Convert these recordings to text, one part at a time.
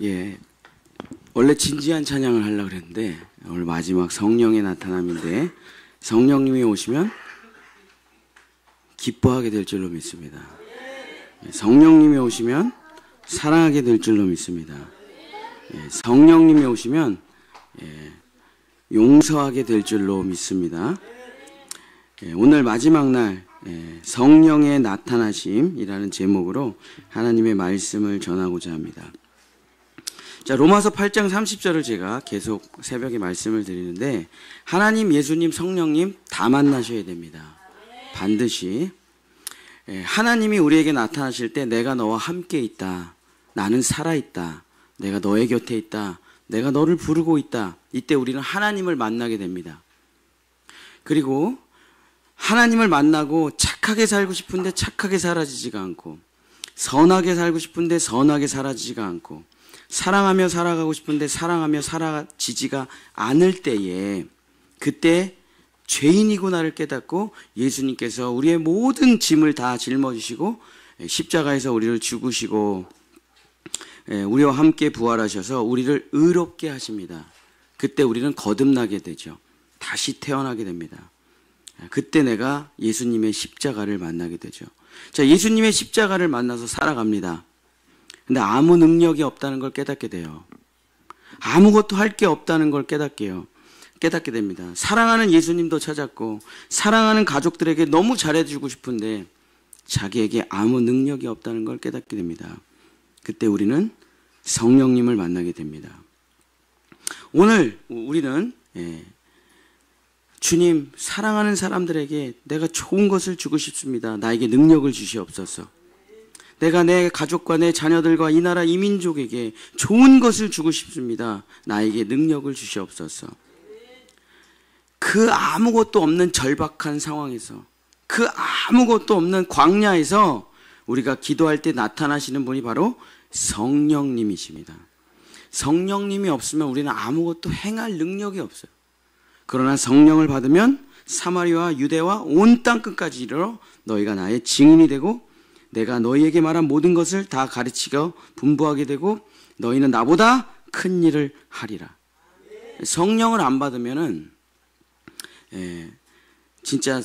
예, 원래 진지한 찬양을 하려고 그랬는데 오늘 마지막 성령의 나타남인데 성령님이 오시면 기뻐하게 될 줄로 믿습니다. 성령님이 오시면 사랑하게 될 줄로 믿습니다. 성령님이 오시면 용서하게 될 줄로 믿습니다. 오늘 마지막 날 성령의 나타나심이라는 제목으로 하나님의 말씀을 전하고자 합니다. 자, 로마서 8장 30절을 제가 계속 새벽에 말씀을 드리는데 하나님, 예수님, 성령님 다 만나셔야 됩니다. 반드시. 하나님이 우리에게 나타나실 때 내가 너와 함께 있다. 나는 살아있다. 내가 너의 곁에 있다. 내가 너를 부르고 있다. 이때 우리는 하나님을 만나게 됩니다. 그리고 하나님을 만나고 착하게 살고 싶은데 착하게 사라지지가 않고, 선하게 살고 싶은데 선하게 사라지지가 않고, 사랑하며 살아가고 싶은데 사랑하며 사라지지가 않을 때에, 그때 죄인이구나를 깨닫고 예수님께서 우리의 모든 짐을 다 짊어지시고 십자가에서 우리를 죽으시고 우리와 함께 부활하셔서 우리를 의롭게 하십니다. 그때 우리는 거듭나게 되죠. 다시 태어나게 됩니다. 그때 내가 예수님의 십자가를 만나게 되죠. 자, 예수님의 십자가를 만나서 살아갑니다. 근데 아무 능력이 없다는 걸 깨닫게 돼요. 아무것도 할 게 없다는 걸 깨닫게 됩니다. 사랑하는 예수님도 찾았고 사랑하는 가족들에게 너무 잘해주고 싶은데 자기에게 아무 능력이 없다는 걸 깨닫게 됩니다. 그때 우리는 성령님을 만나게 됩니다. 오늘 우리는 주님, 사랑하는 사람들에게 내가 좋은 것을 주고 싶습니다. 나에게 능력을 주시옵소서. 내가 내 가족과 내 자녀들과 이 나라 이 민족에게 좋은 것을 주고 싶습니다. 나에게 능력을 주시옵소서. 그 아무것도 없는 절박한 상황에서, 그 아무것도 없는 광야에서 우리가 기도할 때 나타나시는 분이 바로 성령님이십니다. 성령님이 없으면 우리는 아무것도 행할 능력이 없어요. 그러나 성령을 받으면 사마리아와 유대와 온 땅 끝까지 이르러 너희가 나의 증인이 되고 내가 너희에게 말한 모든 것을 다 가르치고 분부하게 되고 너희는 나보다 큰 일을 하리라. 성령을 안 받으면은 진짜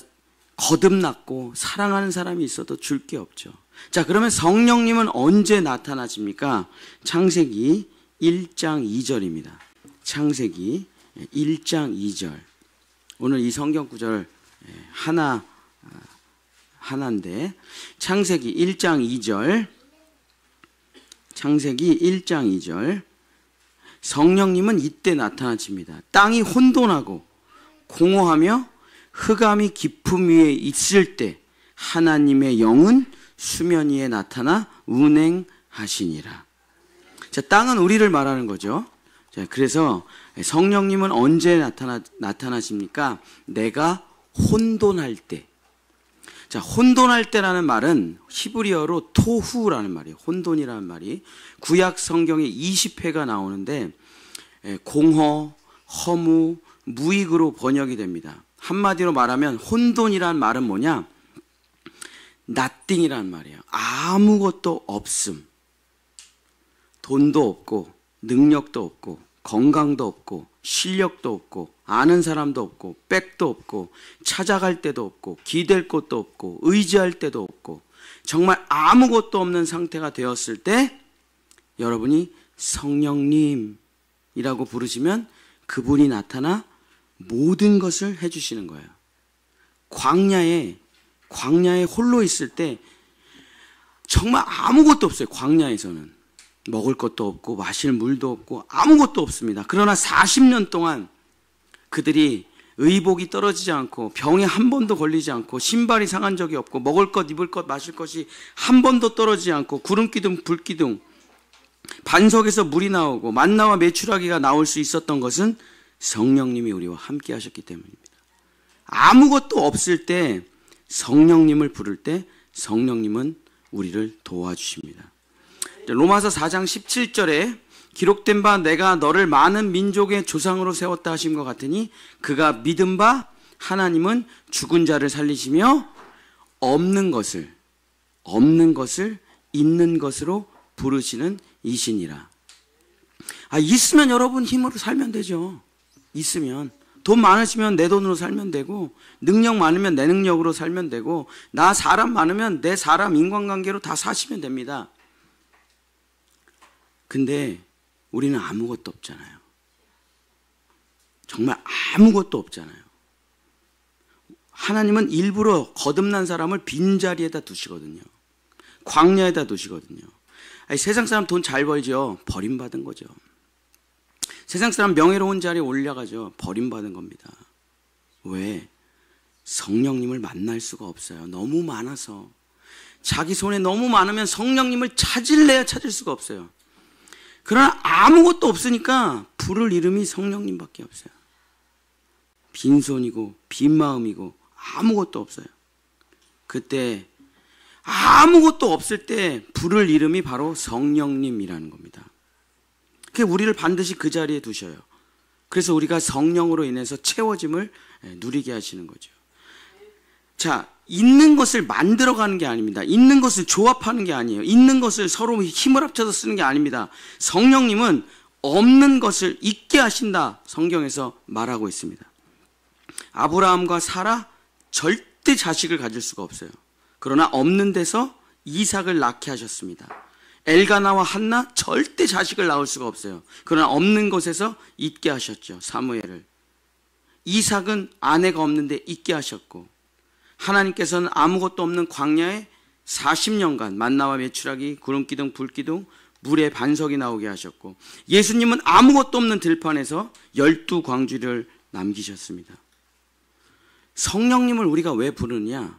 거듭났고 사랑하는 사람이 있어도 줄 게 없죠. 자, 그러면 성령님은 언제 나타나십니까? 창세기 1장 2절입니다. 창세기 1장 2절. 오늘 이 성경 구절 하나인데 창세기 1장 2절. 창세기 1장 2절. 성령님은 이때 나타나십니다. 땅이 혼돈하고 공허하며 흑암이 깊음 위에 있을 때 하나님의 영은 수면 위에 나타나 운행하시니라. 자, 땅은 우리를 말하는 거죠. 자, 그래서 성령님은 언제 나타나십니까? 내가 혼돈할 때. 자, 혼돈할 때라는 말은 히브리어로 토후라는 말이에요. 혼돈이라는 말이 구약 성경에 20회가 나오는데 공허, 허무, 무익으로 번역이 됩니다. 한마디로 말하면 혼돈이라는 말은 뭐냐? nothing이라는 말이에요. 아무것도 없음. 돈도 없고 능력도 없고 건강도 없고 실력도 없고 아는 사람도 없고 백도 없고 찾아갈 데도 없고 기댈 곳도 없고 의지할 데도 없고 정말 아무것도 없는 상태가 되었을 때 여러분이 성령님이라고 부르시면 그분이 나타나 모든 것을 해주시는 거예요. 광야에 홀로 있을 때 정말 아무것도 없어요. 광야에서는 먹을 것도 없고 마실 물도 없고 아무것도 없습니다. 그러나 40년 동안 그들이 의복이 떨어지지 않고 병에 한 번도 걸리지 않고 신발이 상한 적이 없고 먹을 것, 입을 것, 마실 것이 한 번도 떨어지지 않고 구름기둥, 불기둥, 반석에서 물이 나오고 만나와 메추라기가 나올 수 있었던 것은 성령님이 우리와 함께 하셨기 때문입니다. 아무것도 없을 때 성령님을 부를 때 성령님은 우리를 도와주십니다. 로마서 4장 17절에 기록된 바 내가 너를 많은 민족의 조상으로 세웠다 하신 것 같으니 그가 믿은 바 하나님은 죽은 자를 살리시며 없는 것을 있는 것으로 부르시는 이시니라. 있으면 여러분 힘으로 살면 되죠. 있으면. 돈 많으시면 내 돈으로 살면 되고, 능력 많으면 내 능력으로 살면 되고, 나 사람 많으면 내 사람 인간관계로 다 사시면 됩니다. 근데 우리는 아무것도 없잖아요. 정말 아무것도 없잖아요. 하나님은 일부러 거듭난 사람을 빈자리에다 두시거든요. 광야에다 두시거든요. 세상 사람 돈 잘 벌죠. 버림받은 거죠. 세상 사람 명예로운 자리에 올라가죠. 버림받은 겁니다. 왜? 성령님을 만날 수가 없어요. 너무 많아서. 자기 손에 너무 많으면 성령님을 찾을래야 찾을 수가 없어요. 그러나 아무것도 없으니까 부를 이름이 성령님밖에 없어요. 빈손이고 빈마음이고 아무것도 없어요. 그때 아무것도 없을 때 부를 이름이 바로 성령님이라는 겁니다. 우리를 반드시 그 자리에 두셔요. 그래서 우리가 성령으로 인해서 채워짐을 누리게 하시는 거죠. 자, 있는 것을 만들어가는 게 아닙니다. 있는 것을 조합하는 게 아니에요. 있는 것을 서로 힘을 합쳐서 쓰는 게 아닙니다. 성령님은 없는 것을 있게 하신다. 성경에서 말하고 있습니다. 아브라함과 사라 절대 자식을 가질 수가 없어요. 그러나 없는 데서 이삭을 낳게 하셨습니다. 엘가나와 한나 절대 자식을 낳을 수가 없어요. 그러나 없는 것에서 있게 하셨죠. 사무엘을. 이삭은 아내가 없는데 있게 하셨고, 하나님께서는 아무것도 없는 광야에 40년간 만나와 메추라기, 구름기둥, 불기둥, 물의 반석이 나오게 하셨고, 예수님은 아무것도 없는 들판에서 12광주리를 남기셨습니다. 성령님을 우리가 왜 부르느냐?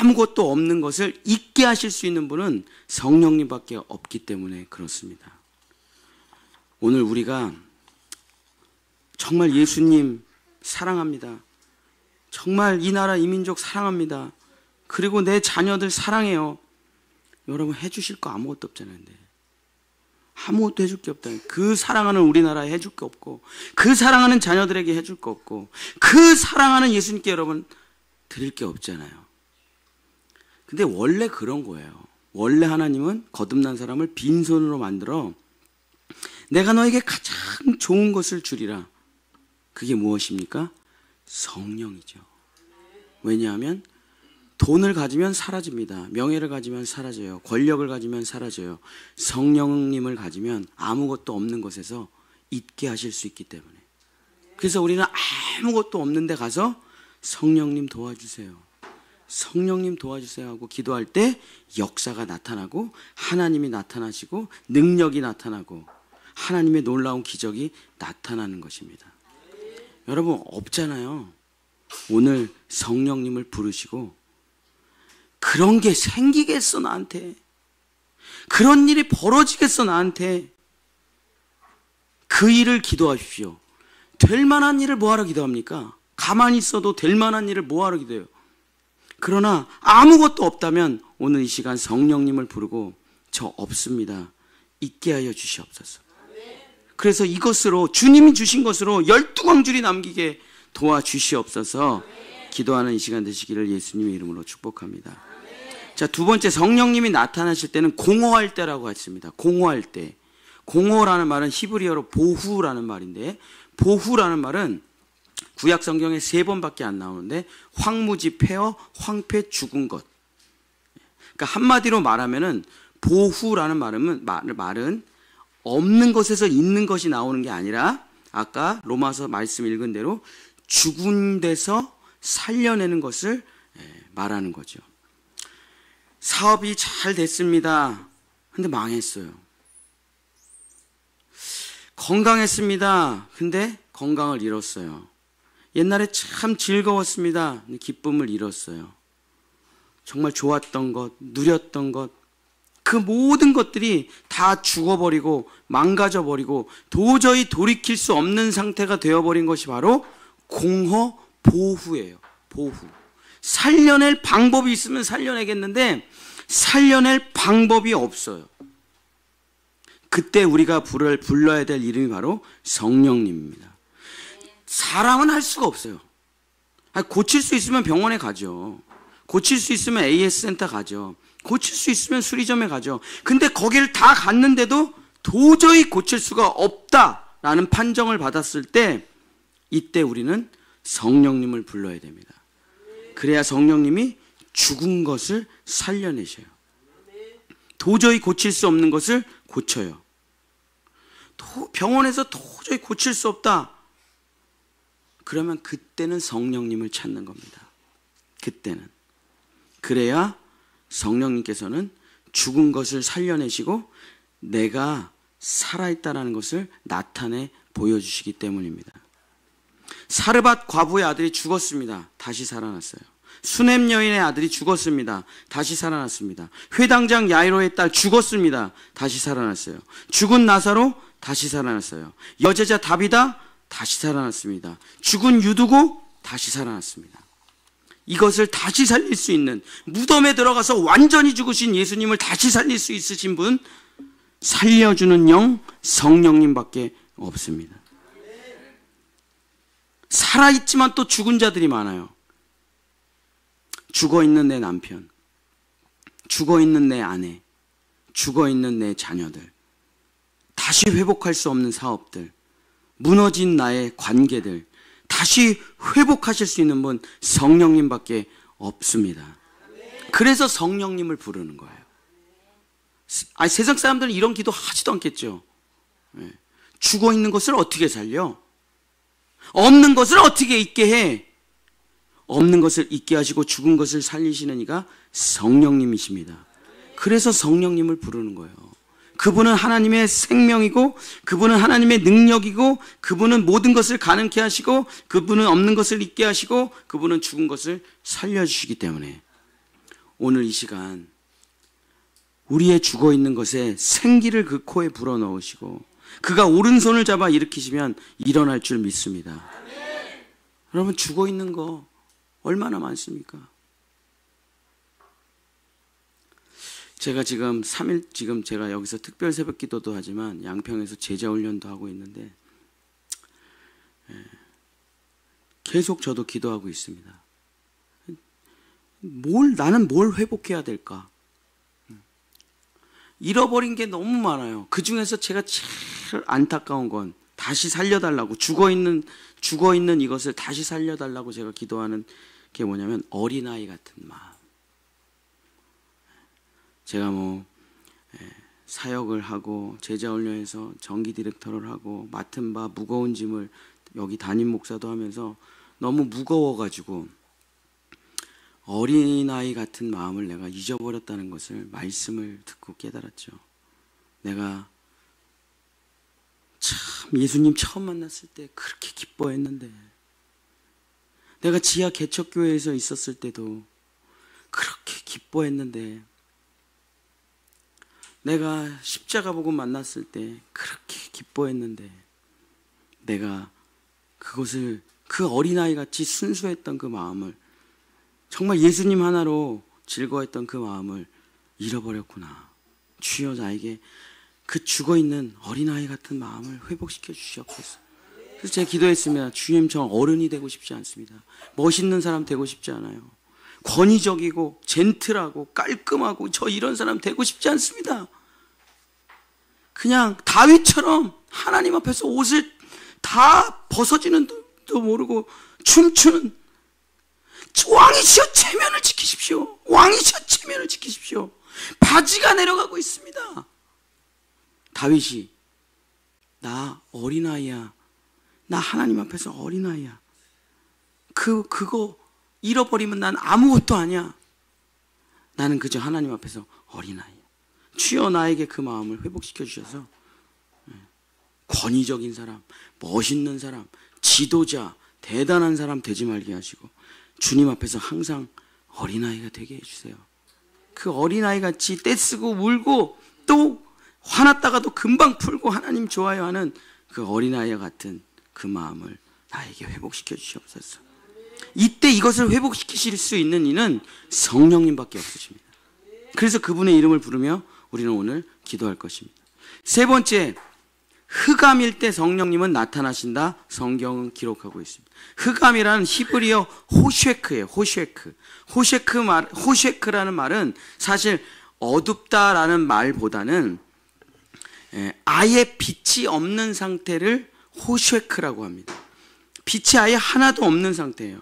아무것도 없는 것을 있게 하실 수 있는 분은 성령님밖에 없기 때문에 그렇습니다. 오늘 우리가 정말 예수님 사랑합니다. 정말 이 나라 이 민족 사랑합니다. 그리고 내 자녀들 사랑해요. 여러분 해주실 거 아무것도 없잖아요. 근데. 아무것도 해줄 게 없다. 그 사랑하는 우리나라에 해줄 게 없고, 그 사랑하는 자녀들에게 해줄 거 없고, 그 사랑하는 예수님께 여러분 드릴 게 없잖아요. 근데 원래 그런 거예요. 원래 하나님은 거듭난 사람을 빈손으로 만들어 내가 너에게 가장 좋은 것을 주리라. 그게 무엇입니까? 성령이죠. 왜냐하면 돈을 가지면 사라집니다. 명예를 가지면 사라져요. 권력을 가지면 사라져요. 성령님을 가지면 아무것도 없는 곳에서 있게 하실 수 있기 때문에. 그래서 우리는 아무것도 없는 데 가서 성령님 도와주세요. 성령님 도와주세요 하고 기도할 때 역사가 나타나고 하나님이 나타나시고 능력이 나타나고 하나님의 놀라운 기적이 나타나는 것입니다. 여러분 없잖아요. 오늘 성령님을 부르시고 그런 게 생기겠어 나한테. 그런 일이 벌어지겠어 나한테. 그 일을 기도하십시오. 될 만한 일을 뭐하러 기도합니까? 가만히 있어도 될 만한 일을 뭐하러 기도해요? 그러나 아무것도 없다면 오늘 이 시간 성령님을 부르고 저 없습니다. 있게 하여 주시옵소서. 그래서 이것으로 주님이 주신 것으로 12광줄이 남기게 도와주시옵소서. 기도하는 이 시간 되시기를 예수님의 이름으로 축복합니다. 자, 두 번째, 성령님이 나타나실 때는 공허할 때라고 했습니다. 공허할 때. 공허라는 말은 히브리어로 보후라는 말인데, 보후라는 말은 구약 성경에 3번밖에 안 나오는데 황무지, 폐허, 황폐, 죽은 것. 그러니까 한마디로 말하면은 보후라는 말은 없는 것에서 있는 것이 나오는 게 아니라 아까 로마서 말씀 읽은 대로 죽은 데서 살려내는 것을 말하는 거죠. 사업이 잘 됐습니다. 근데 망했어요. 건강했습니다. 근데 건강을 잃었어요. 옛날에 참 즐거웠습니다. 기쁨을 잃었어요. 정말 좋았던 것, 누렸던 것, 그 모든 것들이 다 죽어버리고 망가져버리고 도저히 돌이킬 수 없는 상태가 되어버린 것이 바로 공허, 보후예요. 보후. 살려낼 방법이 있으면 살려내겠는데 살려낼 방법이 없어요. 그때 우리가 불러야 될 이름이 바로 성령님입니다. 사람은 할 수가 없어요. 고칠 수 있으면 병원에 가죠. 고칠 수 있으면 AS 센터 가죠. 고칠 수 있으면 수리점에 가죠. 근데 거기를 다 갔는데도 도저히 고칠 수가 없다라는 판정을 받았을 때 이때 우리는 성령님을 불러야 됩니다. 그래야 성령님이 죽은 것을 살려내셔요. 도저히 고칠 수 없는 것을 고쳐요. 병원에서 도저히 고칠 수 없다. 그러면 그때는 성령님을 찾는 겁니다. 그때는. 그래야 성령님께서는 죽은 것을 살려내시고 내가 살아있다는 것을 나타내 보여주시기 때문입니다. 사르밧 과부의 아들이 죽었습니다. 다시 살아났어요. 수넴 여인의 아들이 죽었습니다. 다시 살아났습니다. 회당장 야이로의 딸 죽었습니다. 다시 살아났어요. 죽은 나사로 다시 살아났어요. 여제자 다비다 다시 살아났습니다. 죽은 유두고 다시 살아났습니다. 이것을 다시 살릴 수 있는, 무덤에 들어가서 완전히 죽으신 예수님을 다시 살릴 수 있으신 분, 살려주는 영 성령님밖에 없습니다. 살아있지만 또 죽은 자들이 많아요. 죽어있는 내 남편, 죽어있는 내 아내, 죽어있는 내 자녀들, 다시 회복할 수 없는 사업들, 무너진 나의 관계들, 다시 회복하실 수 있는 분 성령님밖에 없습니다. 그래서 성령님을 부르는 거예요. 세상 사람들은 이런 기도 하지도 않겠죠. 죽어있는 것을 어떻게 살려? 없는 것을 어떻게 있게 해? 없는 것을 있게 하시고 죽은 것을 살리시는 이가 성령님이십니다. 그래서 성령님을 부르는 거예요. 그분은 하나님의 생명이고, 그분은 하나님의 능력이고, 그분은 모든 것을 가능케 하시고, 그분은 없는 것을 있게 하시고, 그분은 죽은 것을 살려주시기 때문에 오늘 이 시간 우리의 죽어있는 것에 생기를 그 코에 불어넣으시고 그가 오른손을 잡아 일으키시면 일어날 줄 믿습니다. 여러분, 죽어있는 거 얼마나 많습니까? 제가 지금 3일, 지금 제가 여기서 특별 새벽 기도도 하지만 양평에서 제자 훈련도 하고 있는데 계속 저도 기도하고 있습니다. 나는 뭘 회복해야 될까? 잃어버린 게 너무 많아요. 그 중에서 제가 제일 안타까운 건 다시 살려달라고, 죽어있는 이것을 다시 살려달라고 제가 기도하는 게 뭐냐면 어린아이 같은 마음. 제가 사역을 하고 제자훈련에서 정기 디렉터를 하고 맡은 바 무거운 짐을 여기 담임 목사도 하면서 너무 무거워가지고 어린아이 같은 마음을 내가 잊어버렸다는 것을 말씀을 듣고 깨달았죠. 내가 참 예수님 처음 만났을 때 그렇게 기뻐했는데, 내가 지하 개척교회에서 있었을 때도 그렇게 기뻐했는데, 내가 십자가 보고 만났을 때 그렇게 기뻐했는데, 내가 그것을, 그 어린아이 같이 순수했던 그 마음을, 정말 예수님 하나로 즐거워했던 그 마음을 잃어버렸구나. 주여 나에게 그 죽어있는 어린아이 같은 마음을 회복시켜 주시옵소서. 그래서 제가 기도했습니다. 주님, 저 어른이 되고 싶지 않습니다. 멋있는 사람 되고 싶지 않아요. 권위적이고 젠틀하고 깔끔하고 저 이런 사람 되고 싶지 않습니다. 그냥 다윗처럼 하나님 앞에서 옷을 다 벗어지는 도 모르고 춤추는, 왕이시여 체면을 지키십시오. 왕이시여 체면을 지키십시오. 바지가 내려가고 있습니다. 다윗이, 나 어린아이야. 나 하나님 앞에서 어린아이야. 그거 잃어버리면 난 아무것도 아니야. 나는 그저 하나님 앞에서 어린아이야. 주여 나에게 그 마음을 회복시켜 주셔서 권위적인 사람, 멋있는 사람, 지도자, 대단한 사람 되지 말게 하시고 주님 앞에서 항상 어린아이가 되게 해주세요. 그 어린아이 같이 떼쓰고 울고 또 화났다가도 금방 풀고 하나님 좋아요 하는 그 어린아이와 같은 그 마음을 나에게 회복시켜 주시옵소서. 이때 이것을 회복시키실 수 있는 이는 성령님밖에 없으십니다. 그래서 그분의 이름을 부르며 우리는 오늘 기도할 것입니다. 세 번째, 흑암일 때 성령님은 나타나신다. 성경은 기록하고 있습니다. 흑암이라는 히브리어 호쉐크예요. 호쉐크라는 말은 사실 어둡다라는 말보다는 아예 빛이 없는 상태를 호쉐크라고 합니다. 빛이 아예 하나도 없는 상태예요.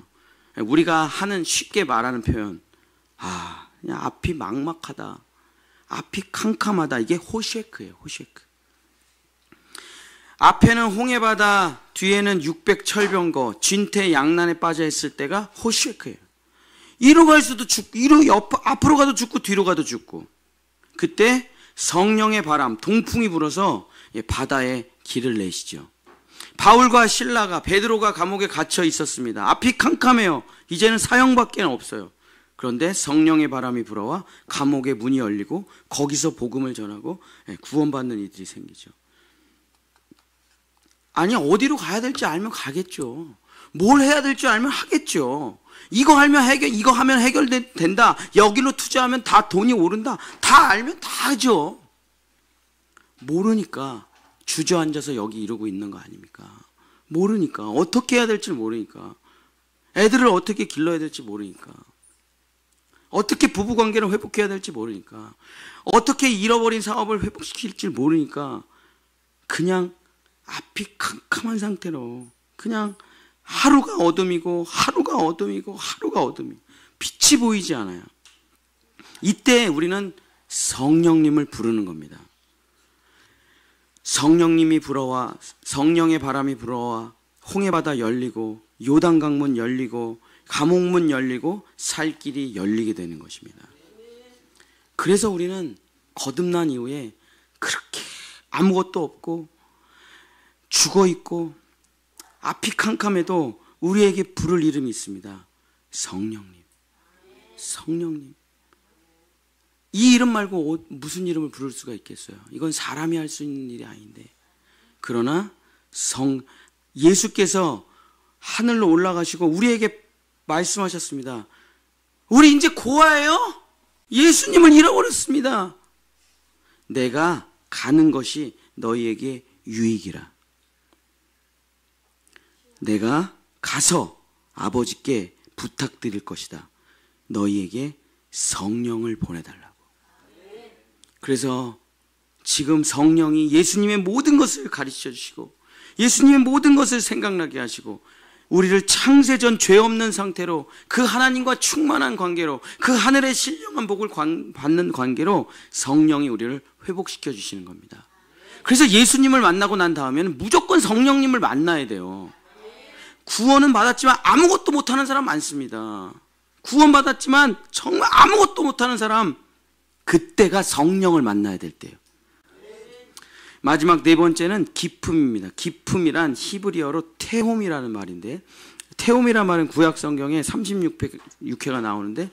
우리가 하는 쉽게 말하는 표현, 그냥 앞이 막막하다, 앞이 캄캄하다, 이게 호쉐크예요. 호쉐크. 앞에는 홍해바다, 뒤에는 600철병거, 진퇴 양난에 빠져 있을 때가 호쉐크예요. 이리로 갈 수도 죽고, 앞으로 가도 죽고, 뒤로 가도 죽고. 그때 성령의 바람, 동풍이 불어서 바다에 길을 내시죠. 바울과 실라가, 베드로가 감옥에 갇혀 있었습니다. 앞이 캄캄해요. 이제는 사형밖에 없어요. 그런데 성령의 바람이 불어와 감옥의 문이 열리고 거기서 복음을 전하고 구원받는 이들이 생기죠. 아니, 어디로 가야 될지 알면 가겠죠. 뭘 해야 될지 알면 하겠죠. 이거 하면 해결된다. 여기로 투자하면 다 돈이 오른다. 다 알면 다 하죠. 모르니까 주저앉아서 여기 이러고 있는 거 아닙니까? 모르니까. 어떻게 해야 될지 모르니까. 애들을 어떻게 길러야 될지 모르니까. 어떻게 부부관계를 회복해야 될지 모르니까. 어떻게 잃어버린 사업을 회복시킬지 모르니까 그냥 앞이 캄캄한 상태로 그냥 하루가 어둠이고 하루가 어둠이고 하루가 어둠이고 빛이 보이지 않아요. 이때 우리는 성령님을 부르는 겁니다. 성령님이 불어와 성령의 바람이 불어와 홍해바다 열리고 요단강문 열리고 감옥문 열리고 살 길이 열리게 되는 것입니다. 그래서 우리는 거듭난 이후에 그렇게 아무것도 없고 죽어있고 앞이 캄캄해도 우리에게 부를 이름이 있습니다. 성령님. 성령님. 이 이름 말고 무슨 이름을 부를 수가 있겠어요? 이건 사람이 할 수 있는 일이 아닌데. 그러나 예수께서 하늘로 올라가시고 우리에게 말씀하셨습니다. 우리 이제 고아예요? 예수님을 잃어버렸습니다. 내가 가는 것이 너희에게 유익이라. 내가 가서 아버지께 부탁드릴 것이다. 너희에게 성령을 보내달라고. 그래서 지금 성령이 예수님의 모든 것을 가르쳐 주시고 예수님의 모든 것을 생각나게 하시고 우리를 창세전 죄 없는 상태로 그 하나님과 충만한 관계로 그 하늘의 신령한 복을 받는 관계로 성령이 우리를 회복시켜 주시는 겁니다. 그래서 예수님을 만나고 난 다음에는 무조건 성령님을 만나야 돼요. 구원은 받았지만 아무것도 못하는 사람 많습니다. 구원 받았지만 정말 아무것도 못하는 사람, 그때가 성령을 만나야 될 때예요. 마지막 네 번째는 기품입니다. 기품이란 히브리어로 테홈이라는 말인데, 테홈이라는 말은 구약 성경에 36회가 나오는데,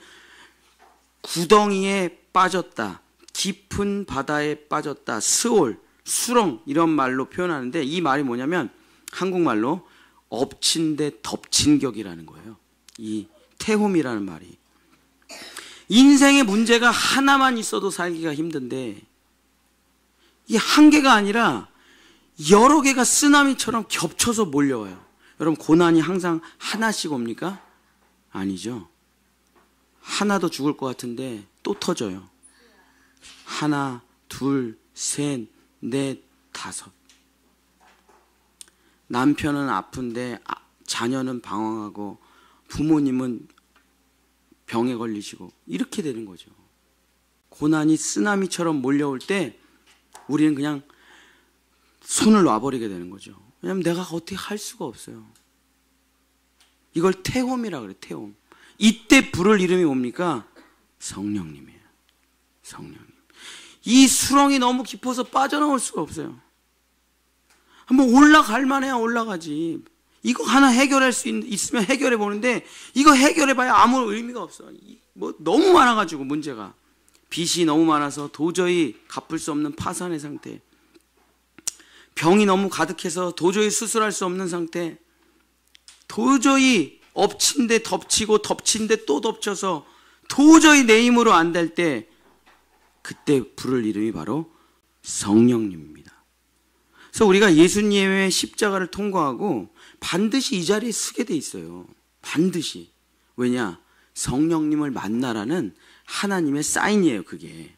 구덩이에 빠졌다, 깊은 바다에 빠졌다, 스올, 수렁 이런 말로 표현하는데, 이 말이 뭐냐면 한국말로 엎친 데 덮친 격이라는 거예요. 이 테홈이라는 말이. 인생의 문제가 하나만 있어도 살기가 힘든데 이게 한 개가 아니라 여러 개가 쓰나미처럼 겹쳐서 몰려와요. 여러분, 고난이 항상 하나씩 옵니까? 아니죠. 하나도 죽을 것 같은데 또 터져요. 하나, 둘, 셋, 넷, 다섯. 남편은 아픈데 자녀는 방황하고 부모님은 병에 걸리시고 이렇게 되는 거죠. 고난이 쓰나미처럼 몰려올 때 우리는 그냥 손을 놔버리게 되는 거죠. 왜냐하면 내가 어떻게 할 수가 없어요. 이걸 태홈이라 그래요. 태홈. 이때 부를 이름이 뭡니까? 성령님이에요. 성령님. 이 수렁이 너무 깊어서 빠져나올 수가 없어요. 한번 올라갈 만해야 올라가지. 이거 하나 해결할 수 있으면 해결해 보는데 이거 해결해봐야 아무 의미가 없어. 너무 많아가지고 문제가. 빚이 너무 많아서 도저히 갚을 수 없는 파산의 상태. 병이 너무 가득해서 도저히 수술할 수 없는 상태. 도저히 엎친 데 덮치고 덮친 데 또 덮쳐서 도저히 내 힘으로 안 될 때, 그때 부를 이름이 바로 성령님입니다. 그래서 우리가 예수님의 십자가를 통과하고 반드시 이 자리에 서게 돼 있어요. 반드시. 왜냐? 성령님을 만나라는 하나님의 사인이에요, 그게.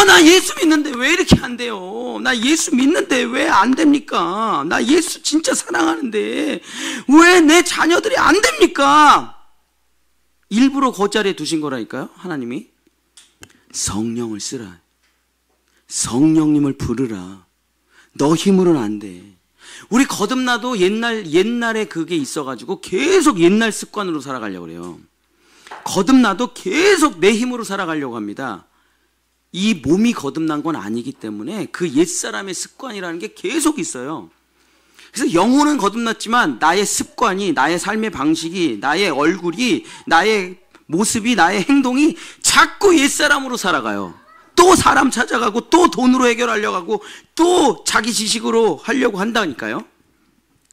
나 예수 믿는데 왜 이렇게 안 돼요? 나 예수 믿는데 왜 안 됩니까? 나 예수 진짜 사랑하는데 왜 내 자녀들이 안 됩니까? 일부러 그 자리에 두신 거라니까요, 하나님이. 성령을 쓰라. 성령님을 부르라. 너 힘으로는 안 돼. 우리 거듭나도 옛날에 그게 있어가지고 계속 옛날 습관으로 살아가려고 그래요. 거듭나도 계속 내 힘으로 살아가려고 합니다. 이 몸이 거듭난 건 아니기 때문에 그 옛사람의 습관이라는 게 계속 있어요. 그래서 영혼은 거듭났지만 나의 습관이, 나의 삶의 방식이, 나의 얼굴이, 나의 모습이, 나의 행동이 자꾸 옛사람으로 살아가요. 또 사람 찾아가고 또 돈으로 해결하려고 하고 또 자기 지식으로 하려고 한다니까요.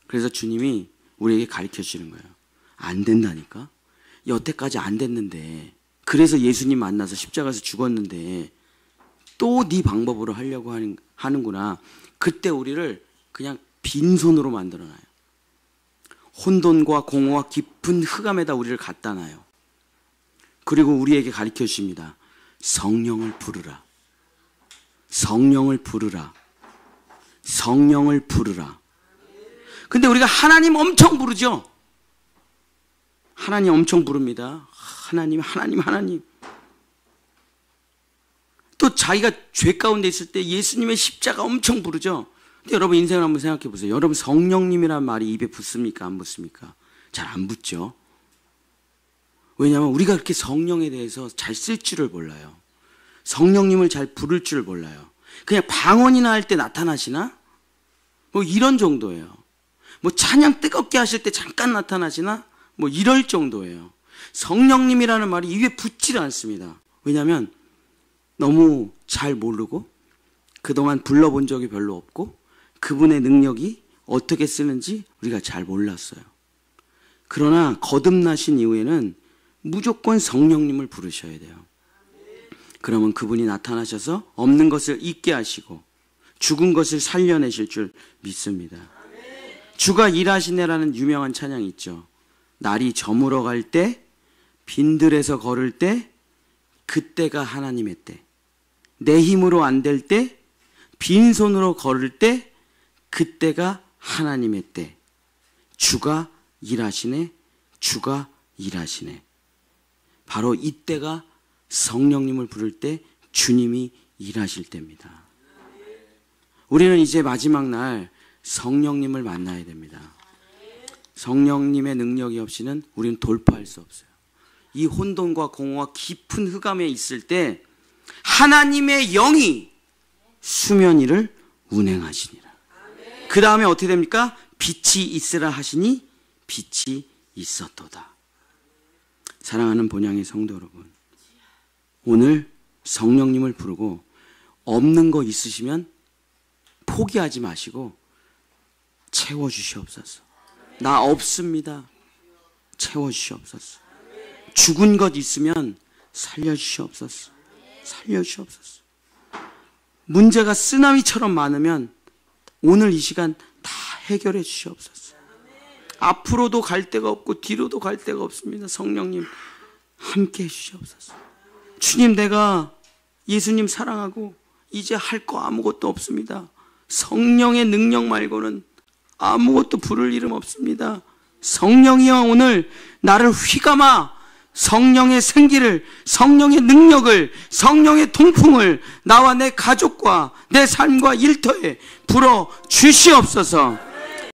그래서 주님이 우리에게 가르쳐 주시는 거예요. 안 된다니까. 여태까지 안 됐는데, 그래서 예수님 만나서 십자가에서 죽었는데 또 네 방법으로 하려고 하는구나. 그때 우리를 그냥 빈손으로 만들어놔요. 혼돈과 공허와 깊은 흑암에다 우리를 갖다 놔요. 그리고 우리에게 가르쳐 주십니다. 성령을 부르라. 성령을 부르라. 성령을 부르라. 근데 우리가 하나님 엄청 부르죠? 하나님 엄청 부릅니다. 하나님, 하나님, 하나님. 또 자기가 죄 가운데 있을 때 예수님의 십자가 엄청 부르죠? 근데 여러분 인생을 한번 생각해 보세요. 여러분 성령님이란 말이 입에 붙습니까? 안 붙습니까? 잘 안 붙죠? 왜냐하면 우리가 그렇게 성령에 대해서 잘 쓸 줄을 몰라요. 성령님을 잘 부를 줄을 몰라요. 그냥 방언이나 할 때 나타나시나? 뭐 이런 정도예요. 뭐 찬양 뜨겁게 하실 때 잠깐 나타나시나? 뭐 이럴 정도예요. 성령님이라는 말이 입에 붙질 않습니다. 왜냐하면 너무 잘 모르고 그동안 불러본 적이 별로 없고 그분의 능력이 어떻게 쓰는지 우리가 잘 몰랐어요. 그러나 거듭나신 이후에는 무조건 성령님을 부르셔야 돼요. 그러면 그분이 나타나셔서 없는 것을 있게 하시고 죽은 것을 살려내실 줄 믿습니다. 주가 일하시네라는 유명한 찬양이 있죠. 날이 저물어 갈 때, 빈들에서 걸을 때, 그때가 하나님의 때. 내 힘으로 안 될 때, 빈손으로 걸을 때, 그때가 하나님의 때. 주가 일하시네, 주가 일하시네. 바로 이때가 성령님을 부를 때 주님이 일하실 때입니다. 우리는 이제 마지막 날 성령님을 만나야 됩니다. 성령님의 능력이 없이는 우리는 돌파할 수 없어요. 이 혼돈과 공허와 깊은 흑암에 있을 때 하나님의 영이 수면 위를 운행하시니라. 그 다음에 어떻게 됩니까? 빛이 있으라 하시니 빛이 있었도다. 사랑하는 본향의 성도 여러분, 오늘 성령님을 부르고 없는 거 있으시면 포기하지 마시고 채워주시옵소서. 나 없습니다. 채워주시옵소서. 죽은 것 있으면 살려주시옵소서. 살려주시옵소서. 문제가 쓰나미처럼 많으면 오늘 이 시간 다 해결해 주시옵소서. 앞으로도 갈 데가 없고 뒤로도 갈 데가 없습니다. 성령님 함께 해 주시옵소서. 주님, 내가 예수님 사랑하고 이제 할 거 아무것도 없습니다. 성령의 능력 말고는 아무것도 부를 이름 없습니다. 성령이여, 오늘 나를 휘감아 성령의 생기를, 성령의 능력을, 성령의 통풍을 나와 내 가족과 내 삶과 일터에 불어 주시옵소서.